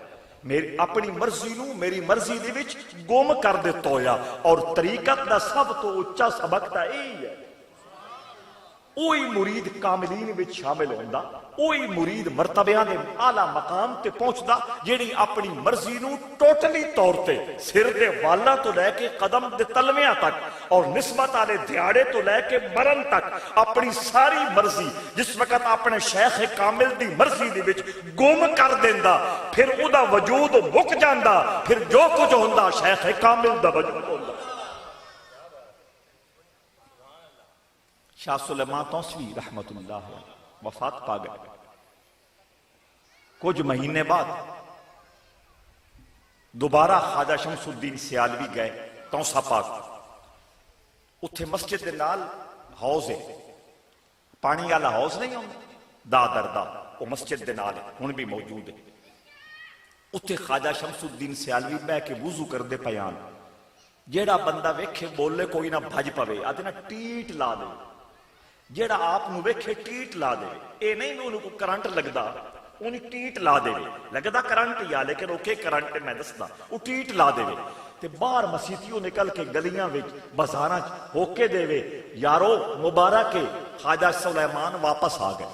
اپنی مرضی نو میری مرضی دے وچ گم کر دیتا ہویا اور طریقت دا سب تو اچا سبق دا یہی ہے اوہی مرید کاملین وچ شامل ہوندا اوہی مرید مرتبیاں دے اعلی مقام تے پہنچدا جیڑی اپنی مرضی نو ٹوٹلی طور تے سر دے والا تو لے کے قدم دے تلویاں تک اور نسبت والے دیہاڑے تو لے کے مرن تک اپنی ساری مرضی جس وقت اپنے شیخ کامل دی مرضی دے وچ گم کر دیندا پھر او دا وجود مک جاندا پھر جو کچھ ہوندا شیخ کامل دا وجود ہوندا شاہ سلیمان توسوی رحمت اللہ وفات پا گئے کچھ مہینے بعد دوبارہ خواجہ شمس الدین سیالوی گئے توسا پاک اتھے مسجد دے نال حوض ہے پانی والا حوض نہیں ہوں دا در دا وہ مسجد دے نال ہے ہن بھی موجود ہے اتھے خواجہ شمس الدین سیالوی بہ کے وضو کر دے پیان جیڑا بندہ ویکھے بولے کوئی نہ بھج پوے آدھے نا ٹیٹ لا دے جیڑا آپ نو ویکھے ٹیٹ لا دے اے نہیں میں انہوں کو کرنٹ لگدا انہیں ٹیٹ لا دے لگدا کرنٹ یا لیکن اوکے کرنٹ میں دسدا وہ ٹیٹ لا دے تے باہر مسیتیوں نکل کے گلیاں وچ بازاراں ہو کے دے یارو مبارک خواجہ سلیمان واپس آ گئے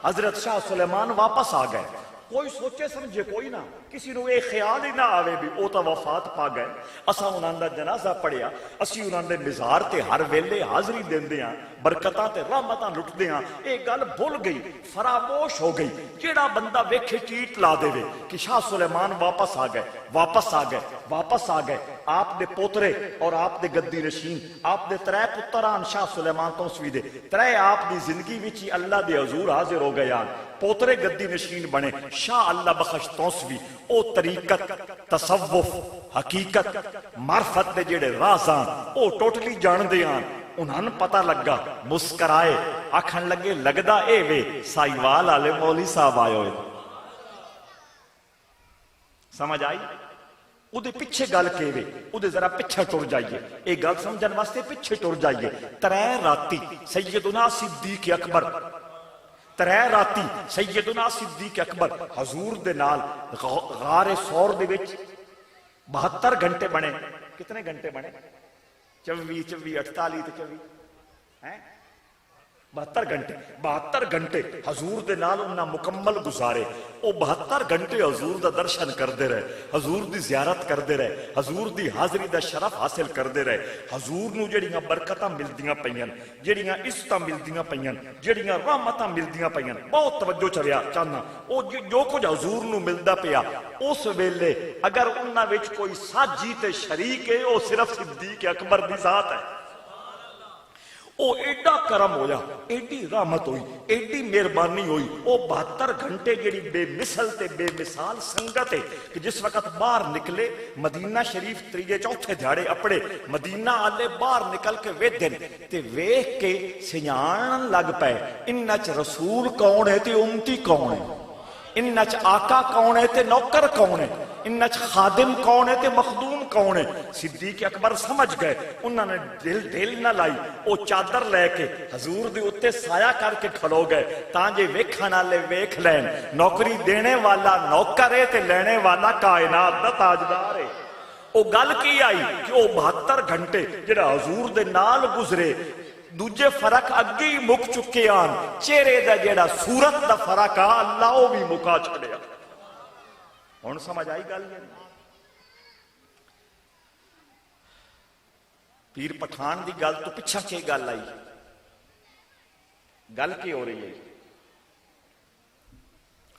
حضرت شاہ سلیمان واپس آ گئے کوئی سوچے سمجھے کوئی نہ، کسی نو یہ خیال ہی نہ آوے بھی او تا وفات پا گئے، اساں انہاں دا جنازہ پڑھیا، اسی انہاں دے مزار تے ہر ویلے حاضری دیندے ہاں، برکتاں تے رحمتاں لٹدے ہاں، اے گل بھول گئی، فراموش ہو گئی۔ جیڑا بندہ ویکھے چیٹ لا دے وے کہ شاہ سلیمان واپس آ گئے، واپس آ گئے، واپس آ گئے، آپ دے پوترے اور آپ دے گدی نشین، آپ دے ترے پتران شاہ سلیمان توسوی دے، ترے آپ دی زندگی وچ ہی اللہ دے حضور حاضر ہو گئے، پوترے گدی نشین بنے، شاہ اللہ بخش توسوی، او طریقت، تصوف، حقیقت، معرفت دے جڑے رازاں او ٹوٹلی جان دے آن، انہاں نوں پتہ لگا، مسکرائے، آکھن لگے لگدا اے وے سائیوال والے مولوی صاحب آئے ہوئے۔ سمجھ آئی؟ او دے پیچھے گل کے وے، او دے ذرا پیچھے ٹر جائیے، اے گل سمجھن واسطے پیچھے ٹر جائیے۔ ترے راتی سیدنا صدیق اکبر، ترے راتی سیدنا صدیق اکبر حضور دے نال غار سور دے وچ 72 گھنٹے بنے، کتنے گھنٹے بنے؟ 24 48 تے 24 72 گھنٹے حضور دے نال انہاں مکمل گزارے۔ او 72 گھنٹے حضور دا درشن کردے رہے، حضور دی زیارت کردے رہے، حضور دی حاضری دا شرف حاصل کردے رہے، حضور نو جڑیاں برکتاں ملدیاں پیاں، جڑیاں عزتاں ملدیاں پیاں، جڑیاں رحمتاں ملدیاں پیاں، بہت توجہ چاہنا او جو کچھ حضور نو ملدا پیا اس ویلے اگر انہاں وچ کوئی ساجی تے شریک ہے او صرف صدیق اکبر دی ذات ہے۔ او ایڈا کرم ہویا، ایڈی رحمت ہوئی، ایڈی مہربانی ہوئی، او 72 گھنٹے جڑی بے مثل تے بے مثال سنگت ہے کہ جس وقت باہر نکلے مدینہ شریف تریجے چوتھے دھیاڑے اپڑے مدینہ آلے باہر نکل کے ویدن تے ویکھ کے سیان لگ پے انچ رسول کون ہے تے امتی کون ہے، انچ آقا کون ہے تے نوکر کون ہے، انچ خادم کون ہے تے مخدوم کون ہے۔ صدیق اکبر سمجھ گئے، انہوں نے دل نہ لائی، او چادر لے کے حضور دی اتے سایہ کر کے کھلو گئے تانجے ویکھن والے ویکھ لین نوکری دینے والا نوکر ہے تے لینے والا کائنات دا تاجدار ہے۔ او گل کی آئی کہ او 72 گھنٹے جڑا حضور دے نال گزرے، دوجے فرق اگے ہی مک چکے آن، چہرے دا جڑا صورت دا فرق آ اللہ او بھی مکا چھڑیا۔ ہن سمجھ آئی گل؟ پیر پٹھان دی گل تو پچھا کے گل آئی، گل کی ہو رہی ہے؟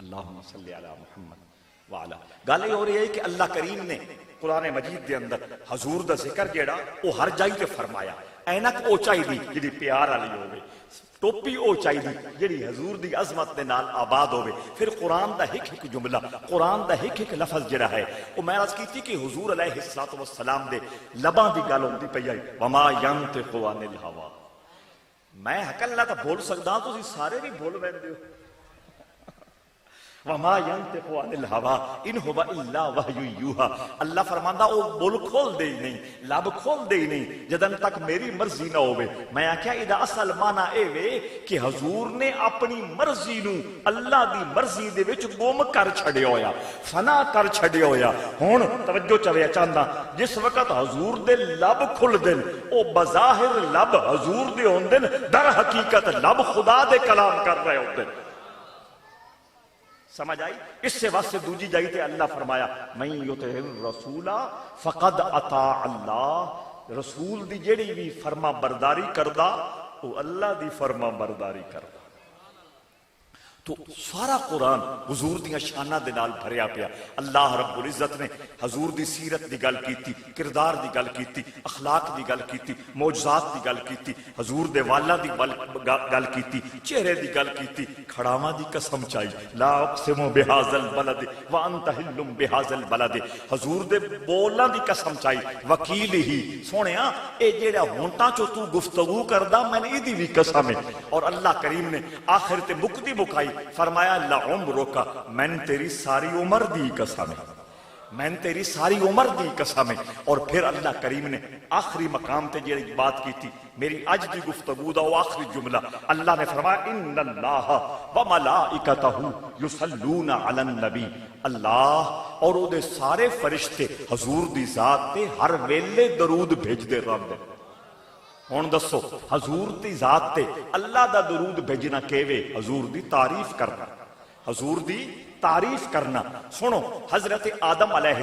اللہم صلی علی محمد وعلا، گل یہ ہو رہی ہے کہ اللہ کریم نے قرآن مجید دے اندر حضور دا ذکر جیڑا وہ ہر جائی تے فرمایا۔ اینک او چاہی دی جڑی پیار والی ہوئے، ٹوپی او چاہی دی جڑی حضور دی عظمت دے نال آباد ہوئے، پھر قرآن دا ایک جملہ، قرآن دا ایک لفظ جڑا ہے وہ میں عرض کی تھی کہ حضور علیہ السلام دے لباں دی گل ہوندی پئی آئی، وما ینطق عن الہوا۔ میں حق اللہ تا بول سکدا ہاں، تسی سارے بھی بول ویندے ہو۔ وما ينطق عن الهوى ان هو الا وحی یوحی، اللہ فرماندا او بول کھول دے ہی نہیں، لب کھول دے ہی نہیں جدن تک میری مرضی نہ ہوئے۔ میں آکھیا ادا اصل معنی اے وے کہ حضور نے اپنی مرضی نو اللہ دی مرضی دے وچ گم کر چھڑیا ہویا، فنا کر چھڑیا ہویا۔ ہن توجہ چویا چاہندا، جس وقت حضور دے لب کھل دن، او بظاہر لب حضور دے ہوندن، در حقیقت لب خدا دے کلام کر رہے ہوندن۔ سمجھ آئی؟ اس سے واسطے دوجی جائی تے اللہ فرمایا من یطع الرسول فقد اطاع اللہ، رسول دی جڑی بھی فرما برداری کردا وہ اللہ دی فرما برداری کردا۔ تو سارا قرآن حضور دیاں شانہ دے نال بھریا پیا۔ اللہ رب العزت نے حضور دی سیرت دی گل کیتی، کردار دی گل کیتی، اخلاق دی گل کیتی، معجزات دی گل کیتی، حضور دے والا دی گل کیتی، چہرے دی گل کیتی، کھڑاواں دی قسم چائی، لا اقسم بہذا البلد وانت حل بہذا البلد، حضور دے بولاں دی قسم چائی، وکیل ہی سونیا اے جیڑا ہونٹاں چوں تو گفتگو کردا میں نے دی بھی قسم ہے۔ اور اللہ کریم نے آخر تے مکدی مکائی فرمایا لعمرک، میں تیری ساری عمر دی قسم ہے، میں تیری ساری عمر دی قسم ہے۔ اور پھر اللہ کریم نے آخری مقام تے جڑی بات کی تھی میری اج دی گفتگو دا وہ آخری جملہ، اللہ نے فرمایا ان اللہ وملائکتہ یصلون علی النبی، اللہ اور او دے سارے فرشتے حضور دی ذات تے ہر ویلے درود بھیجدے رہندے۔ ہن دسو حضور دی ذات تے اللہ دا درود بھیجنا کیویں؟ حضور دی تعریف کرنا، حضور دی تعریف کرنا. سنو حضرت آدم علیہ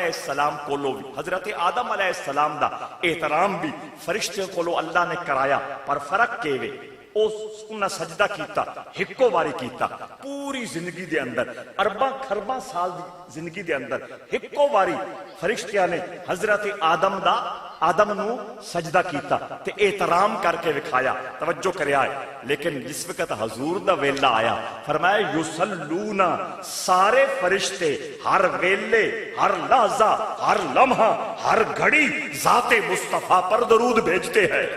السلام کولو بھی حضرت آدم علیہ السلام دا احترام بھی فرشتے کولو اللہ نے کرایا, پر فرق کے وے انہاں سجدہ کیتا ہکو واری کیتا. پوری زندگی دے اندر ارباں خرباں سال دی زندگی دے اندر ہکو واری فرشتیاں نے حضرت آدم نو سجدہ کیتا تے احترام کر کے وکھایا, توجہ کریا ہے. لیکن جس وقت حضور دا ویلا آیا فرمایا یصلون, سارے فرشتے ہر ویلے, ہر لحظہ, ہر لمحہ, ہر گھڑی ذات مصطفیٰ پر درود بھیجتے ہیں.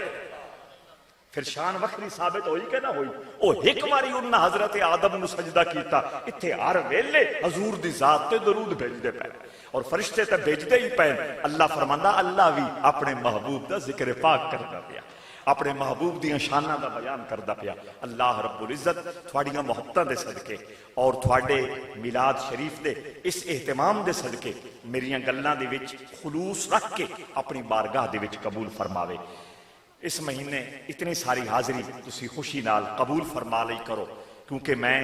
پھر شان وکھری ثابت ہوئی کہ نہ ہوئی؟ او ایک باری انہاں حضرت آدم نو سجدہ کیتا, اتھے ہر ویلے حضور دی ذات تے درود بھیجدے پے اور فرشتے تے بھیجدے ہی پے. اللہ فرماندا اللہ بھی اپنے محبوب دا ذکر پاک کردا پیا, اپنے محبوب دیاں شاناں دا بیان کردا پیا. اللہ رب العزت تھوڑیاں محبتاں دے صدقے اور تھوڑے میلاد شریف دے اس اہتمام دے صدقے میریاں گلاں دے وچ خلوص رکھ کے اپنی بارگاہ دے وچ قبول فرماوے. اس مہینے اتنی ساری حاضری تسی خوشی نال قبول فرما لئی کرو, کیونکہ میں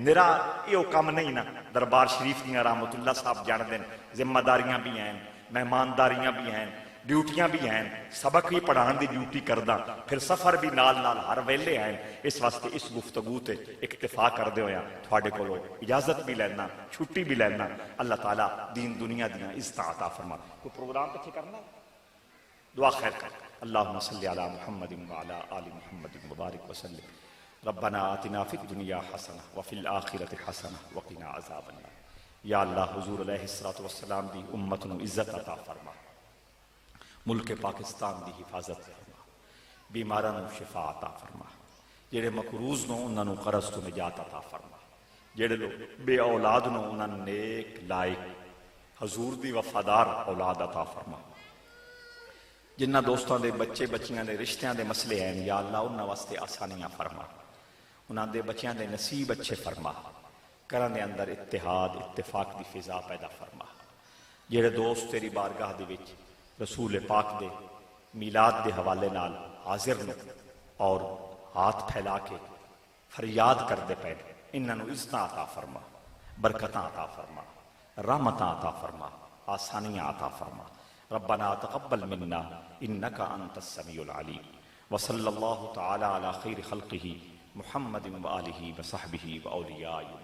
نرا یہ کام نہیں نا دربار شریف دیاں رحمت اللہ صاحب جان دین, ذمہ داریاں بھی ہیں, مہمانداریاں بھی ہیں, ڈیوٹیاں بھی ہیں, سبق بھی پڑھان دی ڈیوٹی کردا, پھر سفر بھی نال نال ہر ویلے ہیں. اس واسطے اس گفتگو تے اکتفا کردے ہویا تھوڑے کولو اجازت بھی لینا, چھٹی بھی لینا. اللہ تعالیٰ دین دنیا دیاں عزتاں عطا فرما. کوئی پروگرام پیچھے کرنا دعا خیر کر. اللہم صلی علی محمد وعلی آل محمد مبارک وسلم. ربنا آتنا فی الدنیا حسنہ وفی الآخرۃ حسنہ وقنا عذاب النار. یا اللہ حضور علیہ الصلوۃ والسلام دی امت نو عزت عطا فرما, ملک پاکستان دی حفاظت فرما, بیماراں نو شفا عطا فرما, جڑے مقروض نو انہاں نو قرض تو نجات عطا فرما, جڑے لوگ بے اولاد نو انہاں نیک لائق حضور دی وفادار اولاد عطا فرما. جنہ دوستاں دے بچے بچیاں دے رشتیاں دے مسئلے ہیں یا اللہ انہاں واسطے آسانیاں فرما, انہاں دے بچیاں دے نصیب اچھے فرما, گھراں دے اندر اتحاد اتفاق دی فضا پیدا فرما. جڑے دوست تیری بارگاہ دے وچ رسول پاک دے میلاد دے حوالے نال حاضر نے اور ہاتھ پھیلا کے فریاد کر دے پے, انہاں نو عزتاں عطا فرما, برکتاں عطا فرما, رحمتاں عطا فرما, آسانیاں عطا فرما. ربنا تقبل منا انك انت السميع العليم. وصلى الله تعالى على خير خلقه محمد وآله وصحبه وأوليائه